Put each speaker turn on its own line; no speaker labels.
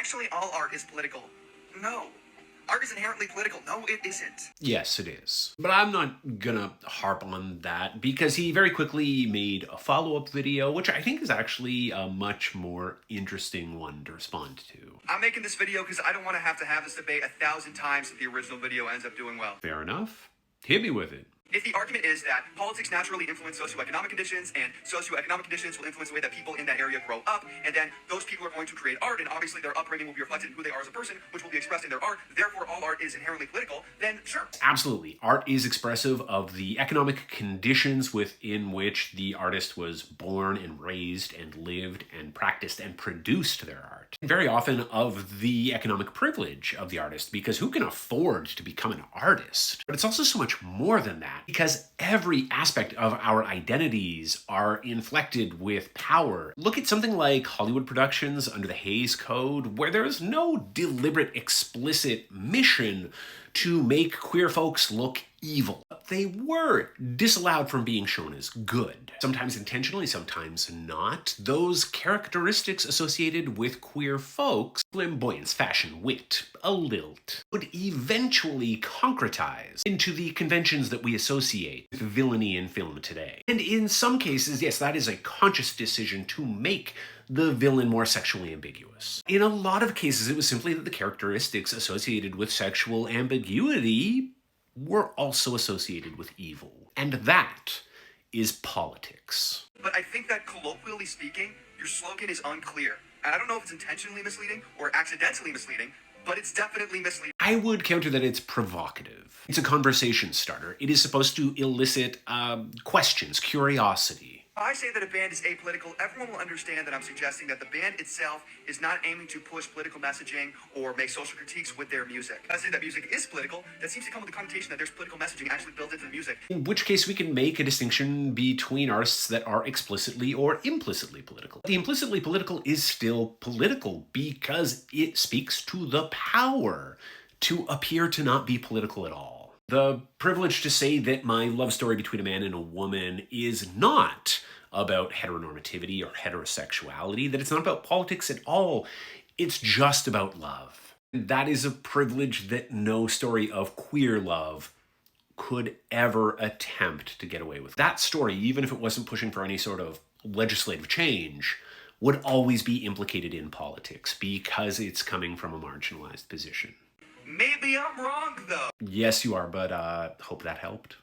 actually all art is political. No. Art is inherently political. No, it isn't.
Yes, it is. But I'm not gonna harp on that because he very quickly made a follow-up video, which I think is actually a much more interesting one to respond to.
I'm making this video because I don't want to have this debate 1,000 times if the original video ends up doing well.
Fair enough. Hit me with it.
If the argument is that politics naturally influence socioeconomic conditions, and socioeconomic conditions will influence the way that people in that area grow up, and then those people are going to create art, and obviously their upbringing will be reflected in who they are as a person, which will be expressed in their art, therefore all art is inherently political, then sure.
Absolutely. Art is expressive of the economic conditions within which the artist was born and raised and lived and practiced and produced their art. And very often of the economic privilege of the artist, because who can afford to become an artist? But it's also so much more than that, because every aspect of our identities are inflected with power. Look at something like Hollywood productions under the Hays Code, where there is no deliberate, explicit mission to make queer folks look evil. They were disallowed from being shown as good. Sometimes intentionally, sometimes not. Those characteristics associated with queer folks, flamboyance, fashion, wit, a lilt, would eventually concretize into the conventions that we associate with villainy in film today. And in some cases, yes, that is a conscious decision to make the villain more sexually ambiguous. In a lot of cases, it was simply that the characteristics associated with sexual ambiguity were also associated with evil. And that is politics.
But I think that colloquially speaking, your slogan is unclear. And I don't know if it's intentionally misleading or accidentally misleading, but it's definitely misleading.
I would counter that it's provocative. It's a conversation starter. It is supposed to elicit questions, curiosity.
If I say that a band is apolitical, everyone will understand that I'm suggesting that the band itself is not aiming to push political messaging or make social critiques with their music. If I say that music is political, that seems to come with the connotation that there's political messaging actually built into the music.
In which case we can make a distinction between artists that are explicitly or implicitly political. The implicitly political is still political because it speaks to the power to appear to not be political at all. The privilege to say that my love story between a man and a woman is not about heteronormativity or heterosexuality, that it's not about politics at all, it's just about love. And that is a privilege that no story of queer love could ever attempt to get away with. That story, even if it wasn't pushing for any sort of legislative change, would always be implicated in politics because it's coming from a marginalized position.
Maybe I'm wrong, though.
Yes, you are, but hope that helped.